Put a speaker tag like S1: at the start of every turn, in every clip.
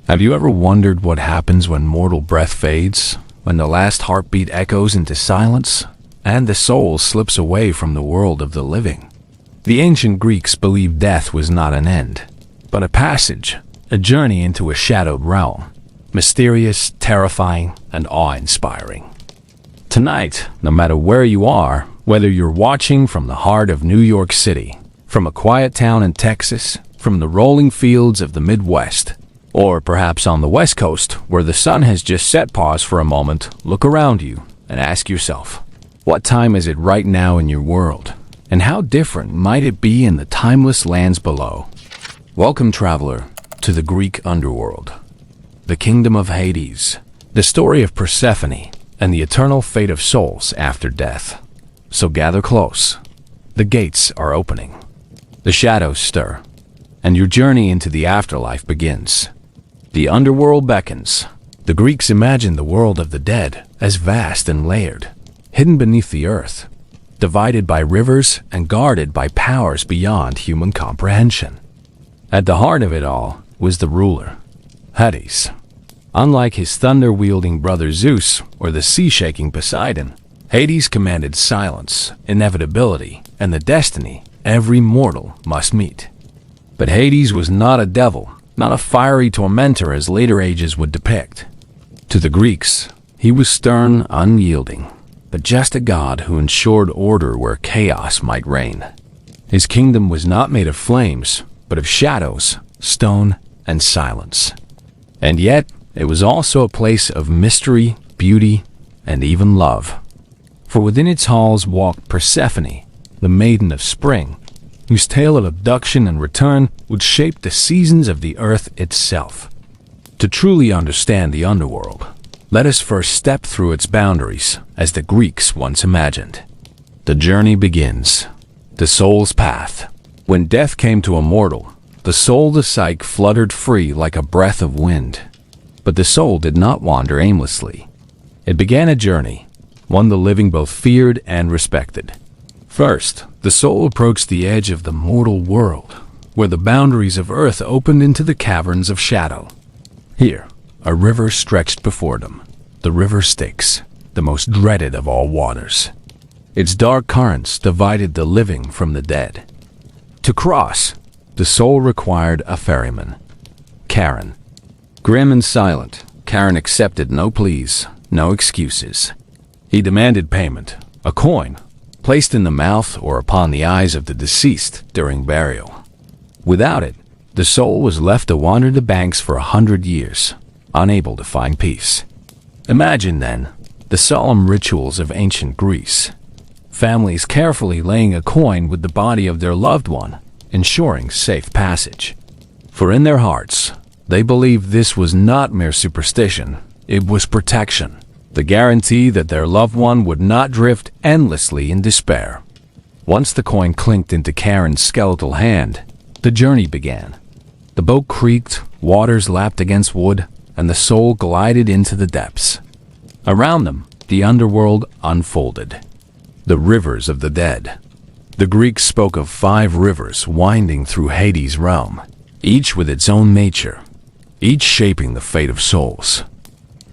S1: Have you ever wondered what happens when mortal breath fades, when the last heartbeat echoes into silence, and the soul slips away from the world of the living? The ancient Greeks believed death was not an end, but a passage, a journey into a shadowed realm, mysterious, terrifying, and awe-inspiring. Tonight, no matter where you are, whether you're watching from the heart of New York City, from a quiet town in Texas, from the rolling fields of the Midwest, or perhaps on the West Coast, where the sun has just set, pause for a moment, look around you, and ask yourself, what time is it right now in your world? And how different might it be in the timeless lands below? Welcome, traveler, to the Greek Underworld, the kingdom of Hades, the story of Persephone, and the eternal fate of souls after death. So gather close. The gates are opening. The shadows stir, and your journey into the afterlife begins. The underworld beckons. The Greeks imagined the world of the dead as vast and layered, hidden beneath the earth, divided by rivers and guarded by powers beyond human comprehension. At the heart of it all was the ruler, Hades. Unlike his thunder-wielding brother Zeus or the sea-shaking Poseidon, Hades commanded silence, inevitability, and the destiny every mortal must meet. But Hades was not a devil, not a fiery tormentor as later ages would depict. To the Greeks, he was stern, unyielding, but just a god who ensured order where chaos might reign. His kingdom was not made of flames, but of shadows, stone, and silence. And yet, it was also a place of mystery, beauty, and even love. For within its halls walked Persephone, the maiden of spring, whose tale of abduction and return would shape the seasons of the earth itself. To truly understand the underworld, let us first step through its boundaries as the Greeks once imagined. The journey begins. The soul's path. When death came to a mortal, the soul, the psyche, fluttered free like a breath of wind. But the soul did not wander aimlessly. It began a journey, one the living both feared and respected. First, the soul approached the edge of the mortal world, where the boundaries of earth opened into the caverns of shadow. Here, a river stretched before them, the river Styx, the most dreaded of all waters. Its dark currents divided the living from the dead. To cross, the soul required a ferryman, Charon. Grim and silent, Charon accepted no pleas, no excuses. He demanded payment, a coin, placed in the mouth or upon the eyes of the deceased during burial. Without it, the soul was left to wander the banks for 100 years, unable to find peace. Imagine, then, the solemn rituals of ancient Greece. Families carefully laying a coin with the body of their loved one, ensuring safe passage. For in their hearts, they believed this was not mere superstition, it was protection. The guarantee that their loved one would not drift endlessly in despair. Once the coin clinked into Charon's skeletal hand, the journey began. The boat creaked, waters lapped against wood, and the soul glided into the depths. Around them, the underworld unfolded. The rivers of the dead. The Greeks spoke of 5 rivers winding through Hades' realm, each with its own nature, each shaping the fate of souls.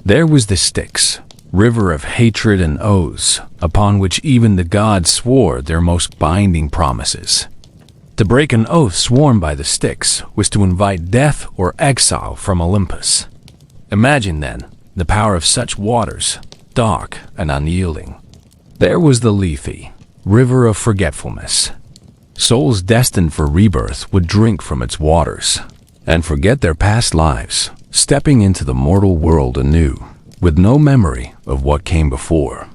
S1: There was the Styx, river of hatred and oaths, upon which even the gods swore their most binding promises. To break an oath sworn by the Styx was to invite death or exile from Olympus. Imagine, then, the power of such waters, dark and unyielding. There was the Lethe, river of forgetfulness. Souls destined for rebirth would drink from its waters and forget their past lives, stepping into the mortal world anew, with no memory of what came before.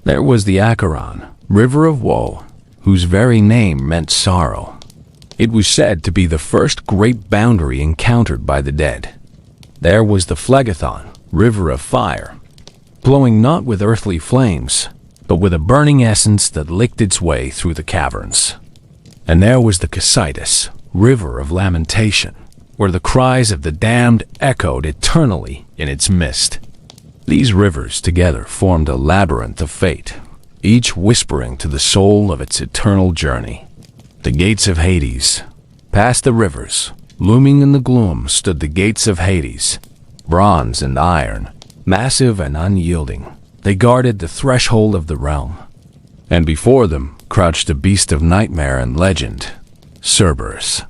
S1: There was the Acheron, river of woe, whose very name meant sorrow. It was said to be the first great boundary encountered by the dead. There was the Phlegethon, river of fire, glowing not with earthly flames, but with a burning essence that licked its way through the caverns. And there was the Cocytus, river of lamentation, where the cries of the damned echoed eternally in its mist. These rivers together formed a labyrinth of fate, each whispering to the soul of its eternal journey. The gates of Hades. Past the rivers, Looming in the gloom stood the gates of Hades, bronze and iron, massive and unyielding. They guarded the threshold of the realm. And before them crouched a beast of nightmare and legend, Cerberus.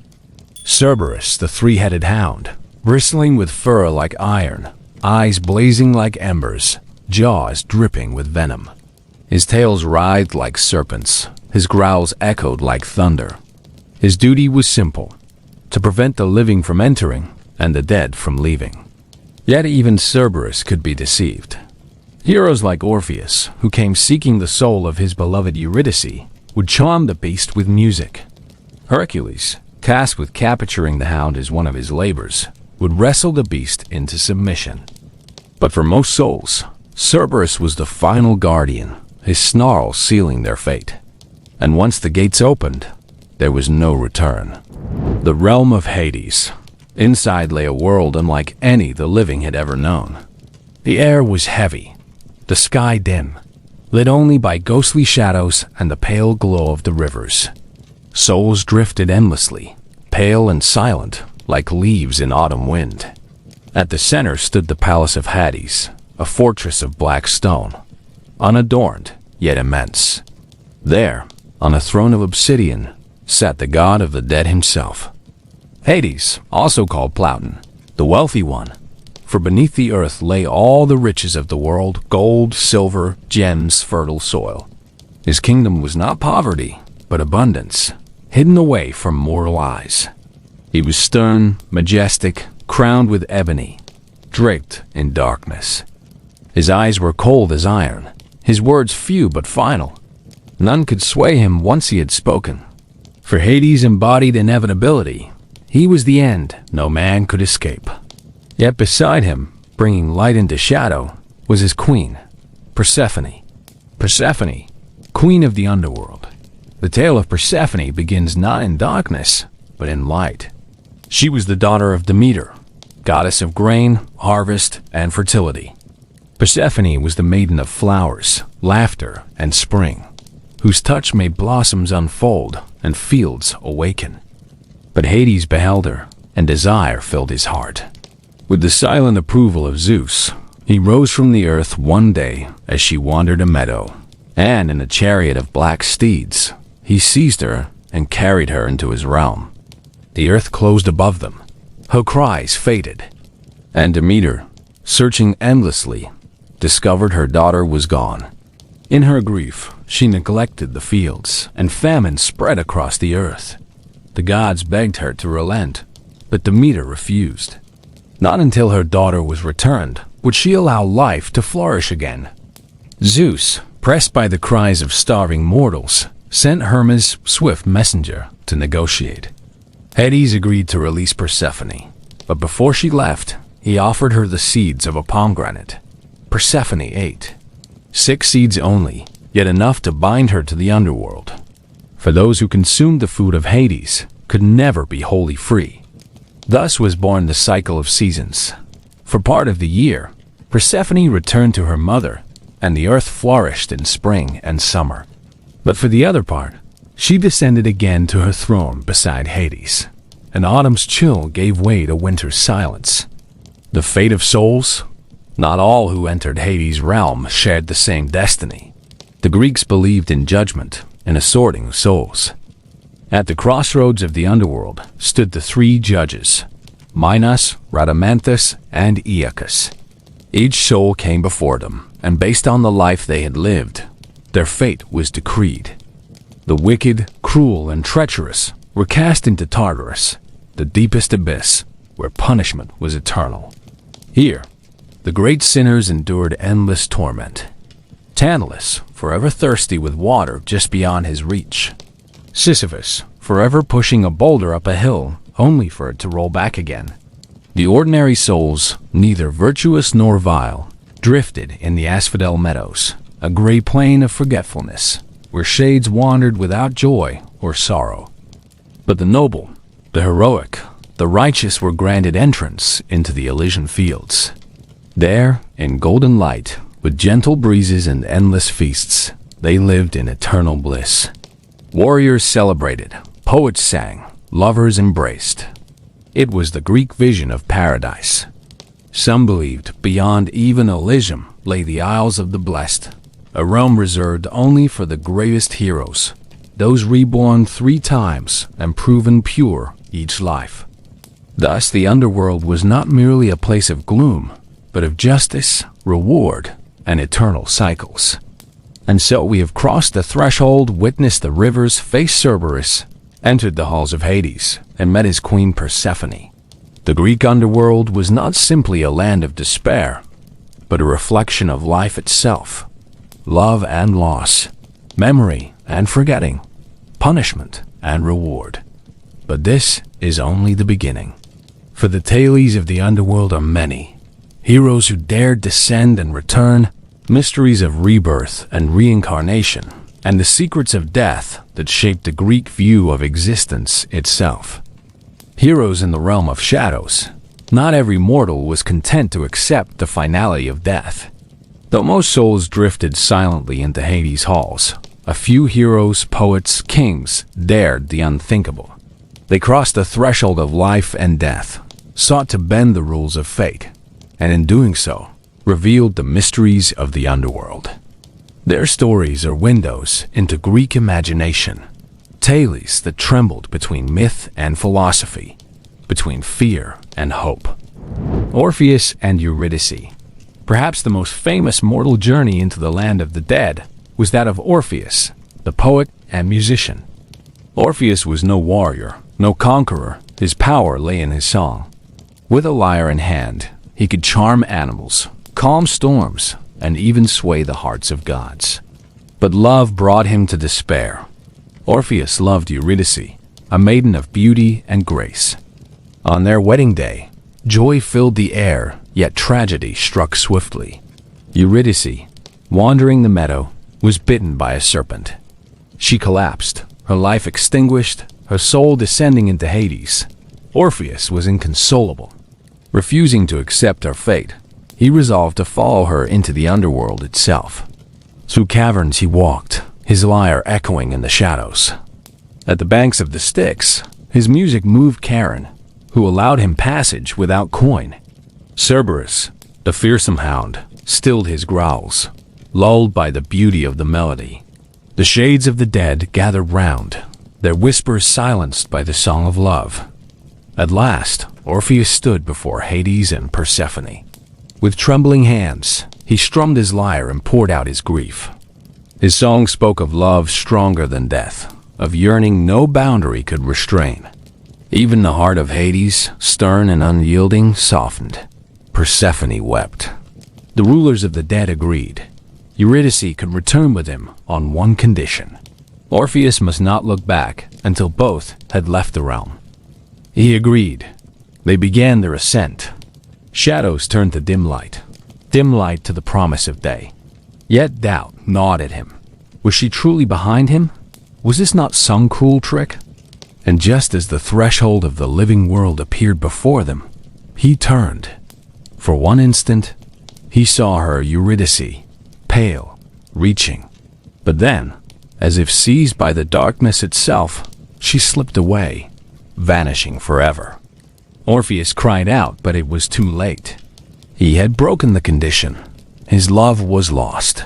S1: Cerberus, the three-headed hound, bristling with fur like iron, eyes blazing like embers, jaws dripping with venom. His tails writhed like serpents, his growls echoed like thunder. His duty was simple: to prevent the living from entering and the dead from leaving. Yet even Cerberus could be deceived. Heroes like Orpheus, who came seeking the soul of his beloved Eurydice, would charm the beast with music. Heracles, tasked with capturing the hound as one of his labors, would wrestle the beast into submission. But for most souls, Cerberus was the final guardian, his snarl sealing their fate. And once the gates opened, there was no return. The realm of Hades. Inside lay a world unlike any the living had ever known. The air was heavy, the sky dim, lit only by ghostly shadows and the pale glow of the rivers. Souls drifted endlessly, pale and silent, like leaves in autumn wind. At the center stood the palace of Hades, a fortress of black stone, unadorned yet immense. There, on a throne of obsidian, sat the god of the dead himself. Hades, also called Platon, the wealthy one, for beneath the earth lay all the riches of the world: gold, silver, gems, fertile soil. His kingdom was not poverty, but abundance, hidden away from mortal eyes. He was stern, majestic, crowned with ebony, draped in darkness. His eyes were cold as iron, his words few but final. None could sway him once he had spoken. For Hades embodied inevitability. He was the end no man could escape. Yet beside him, bringing light into shadow, was his queen, Persephone. Persephone, queen of the underworld. The tale of Persephone begins not in darkness, but in light. She was the daughter of Demeter, goddess of grain, harvest, and fertility. Persephone was the maiden of flowers, laughter, and spring, whose touch made blossoms unfold and fields awaken. But Hades beheld her, and desire filled his heart. With the silent approval of Zeus, he rose from the earth one day as she wandered a meadow, and in a chariot of black steeds, he seized her and carried her into his realm. The earth closed above them. Her cries faded, and Demeter, searching endlessly, discovered her daughter was gone. In her grief, she neglected the fields, and famine spread across the earth. The gods begged her to relent, but Demeter refused. Not until her daughter was returned would she allow life to flourish again. Zeus, pressed by the cries of starving mortals, sent Hermes' swift messenger to negotiate. Hades agreed to release Persephone, but before she left, he offered her the seeds of a pomegranate. Persephone ate. 6 seeds only, yet enough to bind her to the underworld. For those who consumed the food of Hades could never be wholly free. Thus was born the cycle of seasons. For part of the year, Persephone returned to her mother, and the earth flourished in spring and summer. But for the other part, she descended again to her throne beside Hades, and autumn's chill gave way to winter's silence. The fate of souls? Not all who entered Hades' realm shared the same destiny. The Greeks believed in judgment and a sorting of souls. At the crossroads of the underworld stood the 3 judges, Minos, Rhadamanthus, and Aeacus. Each soul came before them, and based on the life they had lived, their fate was decreed. The wicked, cruel, and treacherous were cast into Tartarus, the deepest abyss, where punishment was eternal. Here, the great sinners endured endless torment. Tantalus, forever thirsty with water just beyond his reach. Sisyphus, forever pushing a boulder up a hill, only for it to roll back again. The ordinary souls, neither virtuous nor vile, drifted in the asphodel meadows, a gray plain of forgetfulness, where shades wandered without joy or sorrow. But the noble, the heroic, the righteous were granted entrance into the Elysian fields. There, in golden light, with gentle breezes and endless feasts, they lived in eternal bliss. Warriors celebrated, poets sang, lovers embraced. It was the Greek vision of paradise. Some believed beyond even Elysium lay the Isles of the Blessed, a realm reserved only for the greatest heroes, those reborn 3 times and proven pure each life. Thus, the underworld was not merely a place of gloom, but of justice, reward, and eternal cycles. And so we have crossed the threshold, witnessed the rivers, faced Cerberus, entered the halls of Hades, and met his queen Persephone. The Greek underworld was not simply a land of despair, but a reflection of life itself. Love and loss, memory and forgetting, punishment and reward. But this is only the beginning. For the tales of the underworld are many. Heroes who dared descend and return, mysteries of rebirth and reincarnation, and the secrets of death that shaped the Greek view of existence itself. Heroes in the realm of shadows. Not every mortal was content to accept the finality of death. Though most souls drifted silently into Hades' halls, a few heroes, poets, kings dared the unthinkable. They crossed the threshold of life and death, sought to bend the rules of fate, and in doing so, revealed the mysteries of the underworld. Their stories are windows into Greek imagination, tales that trembled between myth and philosophy, between fear and hope. Orpheus and Eurydice. Perhaps the most famous mortal journey into the land of the dead was that of Orpheus, the poet and musician. Orpheus was no warrior, no conqueror. His power lay in his song. With a lyre in hand, he could charm animals, calm storms, and even sway the hearts of gods. But love brought him to despair. Orpheus loved Eurydice, a maiden of beauty and grace. On their wedding day, joy filled the air, yet tragedy struck swiftly. Eurydice, wandering the meadow, was bitten by a serpent. She collapsed, her life extinguished, her soul descending into Hades. Orpheus was inconsolable. Refusing to accept her fate, he resolved to follow her into the underworld itself. Through caverns he walked, his lyre echoing in the shadows. At the banks of the Styx, his music moved Charon, who allowed him passage without coin. Cerberus, the fearsome hound, stilled his growls, lulled by the beauty of the melody. The shades of the dead gathered round, their whispers silenced by the song of love. At last, Orpheus stood before Hades and Persephone. With trembling hands, he strummed his lyre and poured out his grief. His song spoke of love stronger than death, of yearning no boundary could restrain. Even the heart of Hades, stern and unyielding, softened. Persephone wept. The rulers of the dead agreed. Eurydice could return with him on one condition. Orpheus must not look back until both had left the realm. He agreed. They began their ascent. Shadows turned to dim light to the promise of day. Yet doubt gnawed at him. Was she truly behind him? Was this not some cruel trick? And just as the threshold of the living world appeared before them, he turned. For one instant, he saw her, Eurydice, pale, reaching. But then, as if seized by the darkness itself, she slipped away, vanishing forever. Orpheus cried out, but it was too late. He had broken the condition. His love was lost.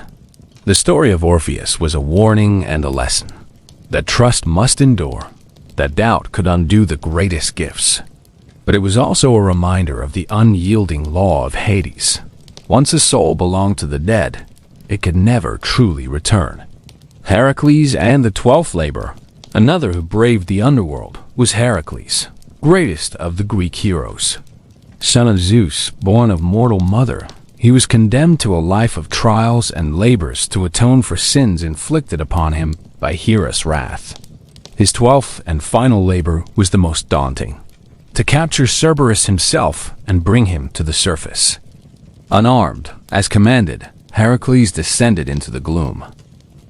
S1: The story of Orpheus was a warning and a lesson. That trust must endure, that doubt could undo the greatest gifts. But it was also a reminder of the unyielding law of Hades. Once a soul belonged to the dead, it could never truly return. Heracles and the 12th labor. Another who braved the underworld was Heracles, greatest of the Greek heroes. Son of Zeus, born of mortal mother, he was condemned to a life of trials and labors to atone for sins inflicted upon him by Hera's wrath. His 12th and final labor was the most daunting, to capture Cerberus himself and bring him to the surface. Unarmed, as commanded, Heracles descended into the gloom.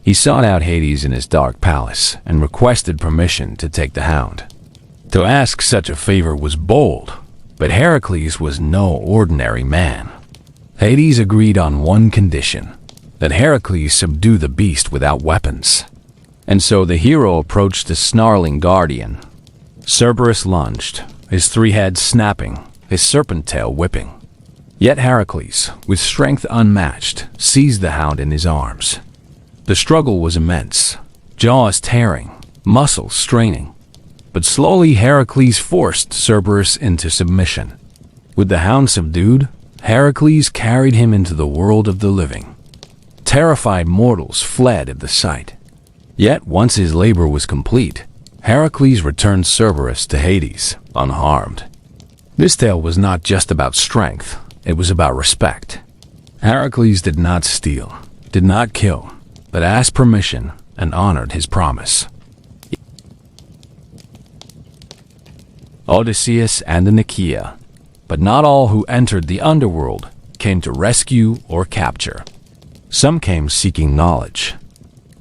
S1: He sought out Hades in his dark palace and requested permission to take the hound. To ask such a favor was bold, but Heracles was no ordinary man. Hades agreed on one condition, that Heracles subdue the beast without weapons. And so the hero approached the snarling guardian. Cerberus lunged, his three heads snapping, his serpent tail whipping. Yet Heracles, with strength unmatched, seized the hound in his arms. The struggle was immense, jaws tearing, muscles straining. But slowly Heracles forced Cerberus into submission. With the hound subdued, Heracles carried him into the world of the living. Terrified mortals fled at the sight. Yet once his labor was complete, Heracles returned Cerberus to Hades, unharmed. This tale was not just about strength, it was about respect. Heracles did not steal, did not kill, but asked permission and honored his promise. Odysseus and the Nicaea. But not all who entered the underworld came to rescue or capture. Some came seeking knowledge.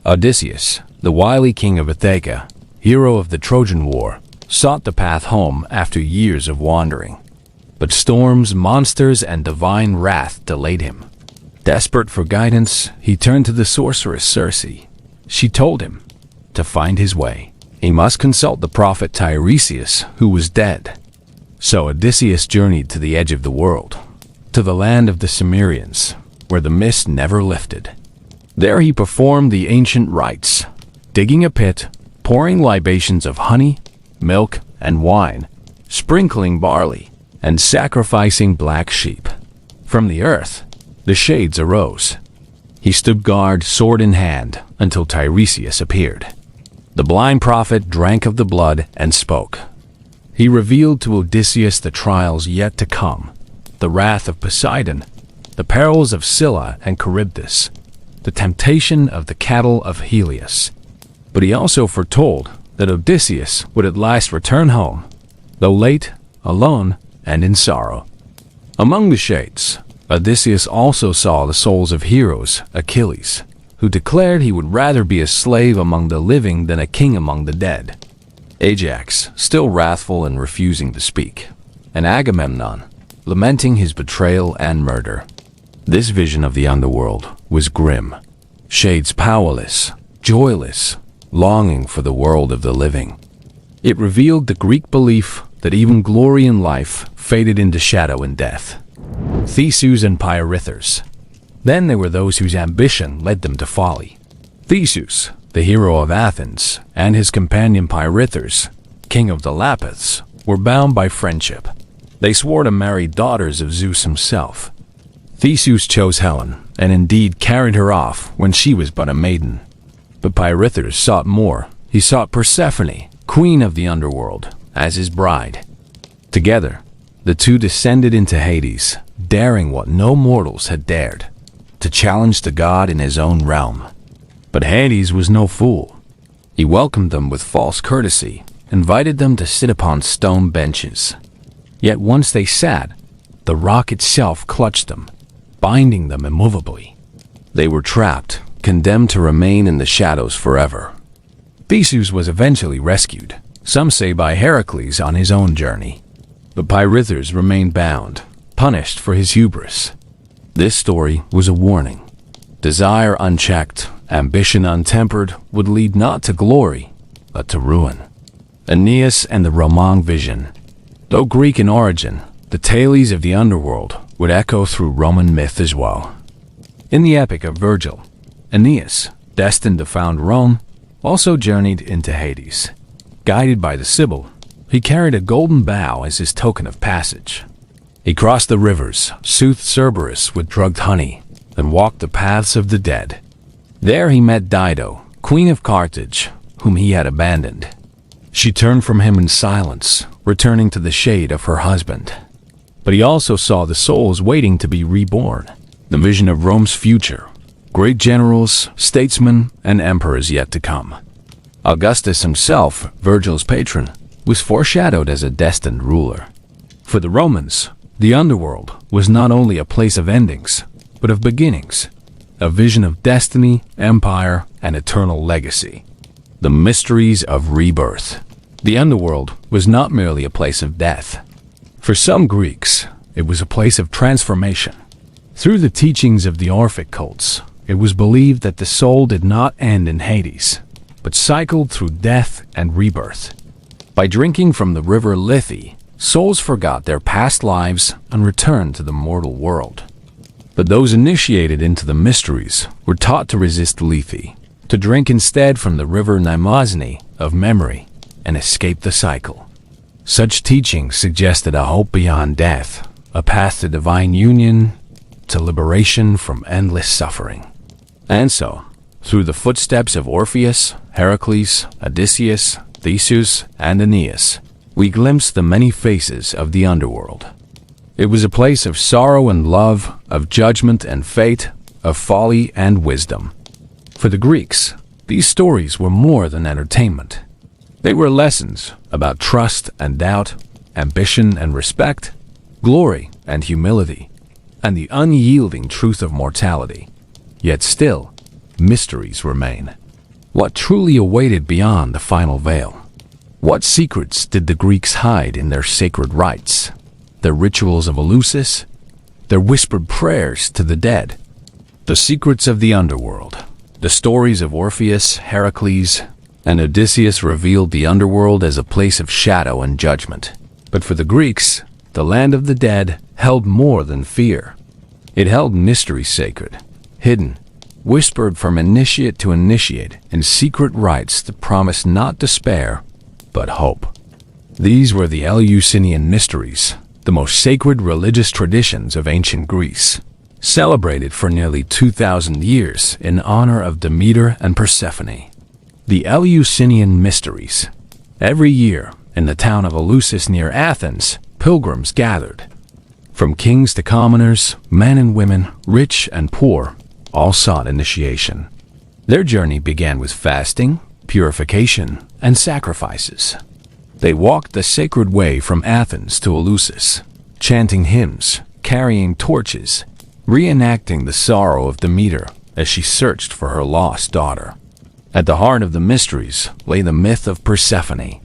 S1: Odysseus, the wily king of Ithaca, hero of the Trojan War, sought the path home after years of wandering. But storms, monsters, and divine wrath delayed him. Desperate for guidance, he turned to the sorceress Circe. She told him, to find his way, he must consult the prophet Tiresias, who was dead. So Odysseus journeyed to the edge of the world, to the land of the Cimmerians, where the mist never lifted. There he performed the ancient rites, digging a pit, pouring libations of honey, milk, and wine, sprinkling barley, and sacrificing black sheep. From the earth, the shades arose. He stood guard, sword in hand, until Tiresias appeared. The blind prophet drank of the blood and spoke. He revealed to Odysseus the trials yet to come, the wrath of Poseidon, the perils of Scylla and Charybdis, the temptation of the cattle of Helios. But he also foretold that Odysseus would at last return home, though late, alone, and in sorrow. Among the shades, Odysseus also saw the souls of heroes, Achilles, who declared he would rather be a slave among the living than a king among the dead. Ajax, still wrathful and refusing to speak, and Agamemnon, lamenting his betrayal and murder. This vision of the underworld was grim. Shades powerless, joyless, longing for the world of the living. It revealed the Greek belief that even glory in life faded into shadow in death. Theseus and Pirithous. Then there were those whose ambition led them to folly. Theseus, the hero of Athens, and his companion Pirithous, king of the Lapiths, were bound by friendship. They swore to marry daughters of Zeus himself. Theseus chose Helen, and indeed carried her off when she was but a maiden. But Pirithous sought more. He sought Persephone, queen of the underworld, as his bride. Together, the two descended into Hades, daring what no mortals had dared, to challenge the god in his own realm. But Hades was no fool. He welcomed them with false courtesy, invited them to sit upon stone benches. Yet once they sat, the rock itself clutched them, binding them immovably. They were trapped, condemned to remain in the shadows forever. Theseus was eventually rescued, some say by Heracles on his own journey. But Pirithous remained bound, punished for his hubris. This story was a warning. Desire unchecked, ambition untempered, would lead not to glory, but to ruin. Aeneas and the Roman vision. Though Greek in origin, the tales of the underworld would echo through Roman myth as well. In the epic of Virgil, Aeneas, destined to found Rome, also journeyed into Hades. Guided by the Sibyl, he carried a golden bough as his token of passage. He crossed the rivers, soothed Cerberus with drugged honey, and walked the paths of the dead. There he met Dido, queen of Carthage, whom he had abandoned. She turned from him in silence, returning to the shade of her husband. But he also saw the souls waiting to be reborn, the vision of Rome's future, great generals, statesmen, and emperors yet to come. Augustus himself, Virgil's patron, was foreshadowed as a destined ruler. For the Romans, the underworld was not only a place of endings, but of beginnings, a vision of destiny, empire, and eternal legacy. The mysteries of rebirth. The underworld was not merely a place of death. For some Greeks, it was a place of transformation. Through the teachings of the Orphic cults, it was believed that the soul did not end in Hades, but cycled through death and rebirth. By drinking from the river Lethe, souls forgot their past lives and returned to the mortal world. But those initiated into the mysteries were taught to resist Lethe, to drink instead from the river Mnemosyne of memory and escape the cycle. Such teachings suggested a hope beyond death, a path to divine union, to liberation from endless suffering. And so, through the footsteps of Orpheus, Heracles, Odysseus, Theseus, and Aeneas, we glimpse the many faces of the underworld. It was a place of sorrow and love, of judgment and fate, of folly and wisdom. For the Greeks, these stories were more than entertainment. They were lessons about trust and doubt, ambition and respect, glory and humility, and the unyielding truth of mortality. Yet still, mysteries remain. What truly awaited beyond the final veil? What secrets did the Greeks hide in their sacred rites, their rituals of Eleusis, their whispered prayers to the dead? The secrets of the underworld. The stories of Orpheus, Heracles, and Odysseus revealed the underworld as a place of shadow and judgment. But for the Greeks, the land of the dead held more than fear. It held mystery sacred, hidden, whispered from initiate to initiate in secret rites that promised not despair, but hope. These were the Eleusinian Mysteries, the most sacred religious traditions of ancient Greece, celebrated for nearly 2,000 years in honor of Demeter and Persephone. The Eleusinian Mysteries. Every year, in the town of Eleusis near Athens, pilgrims gathered. From kings to commoners, men and women, rich and poor, all sought initiation. Their journey began with fasting, purification, and sacrifices. They walked the sacred way from Athens to Eleusis, chanting hymns, carrying torches, reenacting the sorrow of Demeter as she searched for her lost daughter. At the heart of the mysteries lay the myth of Persephone.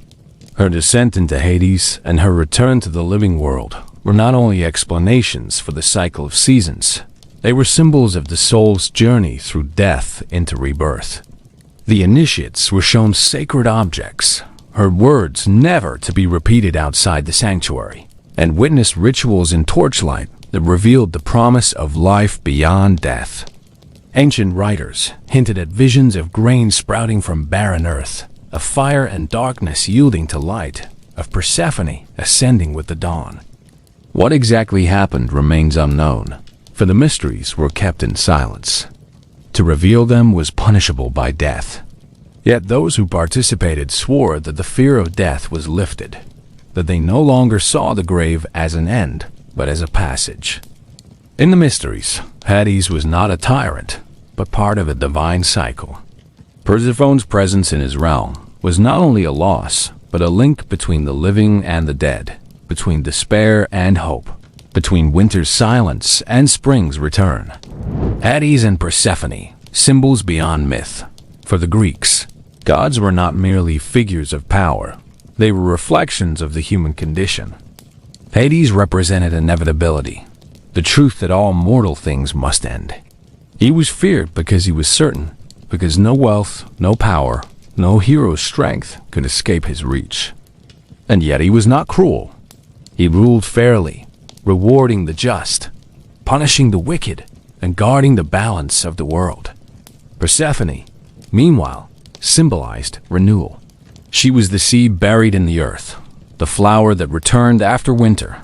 S1: Her descent into Hades and her return to the living world were not only explanations for the cycle of seasons, they were symbols of the soul's journey through death into rebirth. The initiates were shown sacred objects, heard words never to be repeated outside the sanctuary, and witnessed rituals in torchlight that revealed the promise of life beyond death. Ancient writers hinted at visions of grain sprouting from barren earth, of fire and darkness yielding to light, of Persephone ascending with the dawn. What exactly happened remains unknown, for the mysteries were kept in silence. To reveal them was punishable by death. Yet those who participated swore that the fear of death was lifted, that they no longer saw the grave as an end, but as a passage. In the mysteries, Hades was not a tyrant, but part of a divine cycle. Persephone's presence in his realm was not only a loss, but a link between the living and the dead, between despair and hope, between winter's silence and spring's return. Hades and Persephone, symbols beyond myth. For the Greeks, gods were not merely figures of power, they were reflections of the human condition. Hades represented inevitability, the truth that all mortal things must end. He was feared because he was certain, because no wealth, no power, no hero's strength could escape his reach. And yet he was not cruel. He ruled fairly, rewarding the just, punishing the wicked, and guarding the balance of the world. Persephone, meanwhile, symbolized renewal. She was the seed buried in the earth, the flower that returned after winter,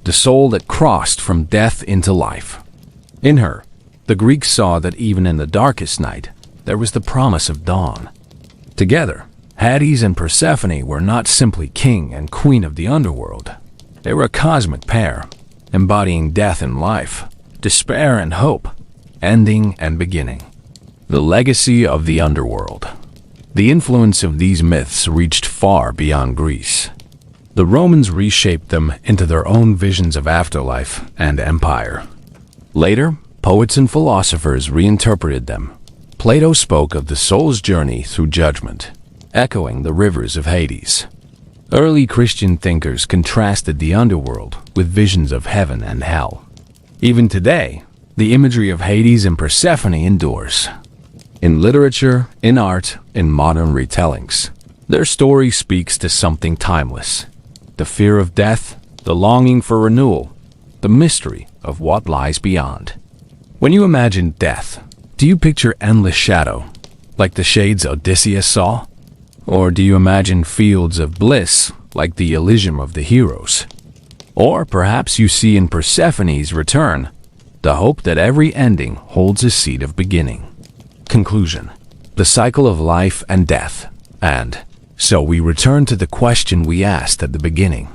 S1: the soul that crossed from death into life. In her, the Greeks saw that even in the darkest night, there was the promise of dawn. Together, Hades and Persephone were not simply king and queen of the underworld. They were a cosmic pair, embodying death and life, despair and hope, ending and beginning. The legacy of the underworld. The influence of these myths reached far beyond Greece. The Romans reshaped them into their own visions of afterlife and empire. Later, poets and philosophers reinterpreted them. Plato spoke of the soul's journey through judgment, echoing the rivers of Hades. Early Christian thinkers contrasted the underworld with visions of heaven and hell. Even today, the imagery of Hades and Persephone endures. In literature, in art, in modern retellings, their story speaks to something timeless. The fear of death, the longing for renewal, the mystery of what lies beyond. When you imagine death, do you picture endless shadow, like the shades Odysseus saw? Or do you imagine fields of bliss, like the Elysium of the heroes? Or perhaps you see in Persephone's return the hope that every ending holds a seed of beginning. Conclusion: the cycle of life and death. And so we return to the question we asked at the beginning.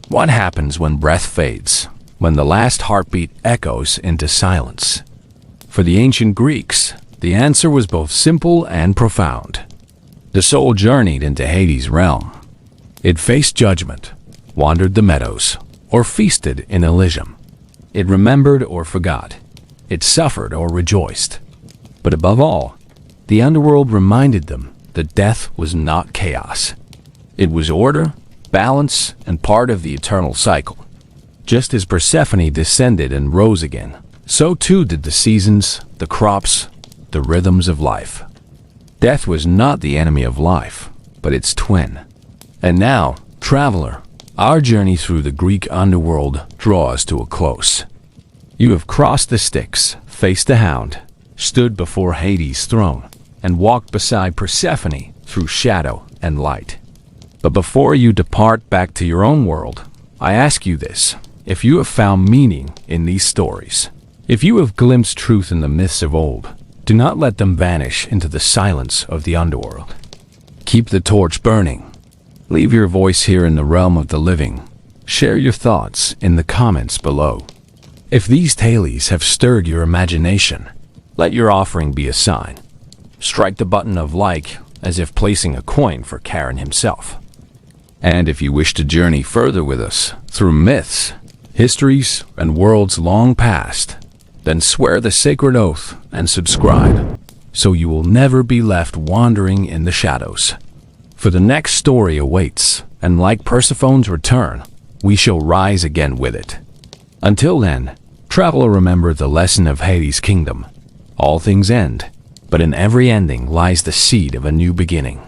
S1: What happens when breath fades, when the last heartbeat echoes into silence? For the ancient Greeks, the answer was both simple and profound. The soul journeyed into Hades' realm. It faced judgment, wandered the meadows, or feasted in Elysium. It remembered or forgot. It suffered or rejoiced. But above all, the underworld reminded them that death was not chaos. It was order, balance, and part of the eternal cycle. Just as Persephone descended and rose again, so too did the seasons, the crops, the rhythms of life. Death was not the enemy of life, but its twin. And now, traveler, our journey through the Greek underworld draws to a close. You have crossed the Styx, faced the Hound, stood before Hades' throne, and walked beside Persephone through shadow and light. But before you depart back to your own world, I ask you this: if you have found meaning in these stories, if you have glimpsed truth in the myths of old, do not let them vanish into the silence of the underworld. Keep the torch burning. Leave your voice here in the realm of the living. Share your thoughts in the comments below. If these tales have stirred your imagination, let your offering be a sign. Strike the button of like as if placing a coin for Charon himself. And if you wish to journey further with us through myths, histories, and worlds long past, then swear the sacred oath and subscribe, so you will never be left wandering in the shadows. For the next story awaits, and like Persephone's return, we shall rise again with it. Until then, traveler, remember the lesson of Hades' kingdom. All things end, but in every ending lies the seed of a new beginning.